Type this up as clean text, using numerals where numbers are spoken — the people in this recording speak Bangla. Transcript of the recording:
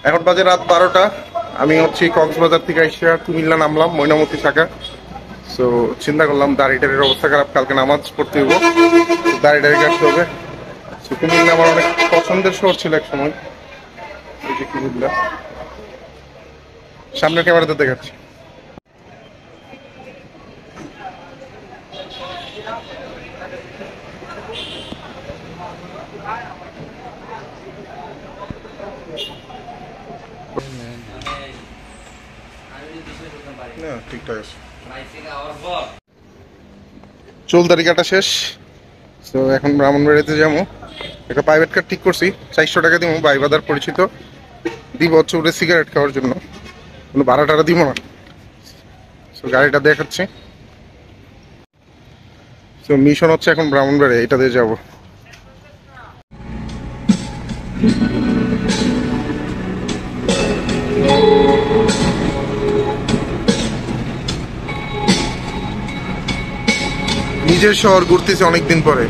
এখন বাজে রাত 12টা। আমি হচ্ছে কক্সবাজার থেকে আইসা কুমিল্লা নামলাম ময়নামতি শাখা। সো চিন্তা করলাম দাড়িটারির অবস্থা খারাপ, কালকে নামাজ পড়তে হইব, দাড়িটারি কাটতে হবে। কুমিল্লা আমার অনেক পছন্দের শহর ছিল এক সময়। এই যে কুমিল্লা সামনের ক্যামেরাতে দেখাচ্ছি। না ঠিকঠাক আছে, চুল দাড়ি কাটা শেষ। তো এখন ব্রাহ্মণবাড়িতে যাবো, একটা প্রাইভেট কার ঠিক করছি, 400 টাকা দিব, ভাইবাদার পরিচিত, দিব হচ্ছে ওটা সিগারেট খাওয়ার জন্য, কোনো ভাড়া টাড়া দিব না। তো গাড়িটা দেখাচ্ছি। তো মিশন হচ্ছে এখন ব্রাহ্মণবাড়ি, এটা দিয়ে যাবো। নিজের শহর ঘুরতেছি অনেকদিন পরে।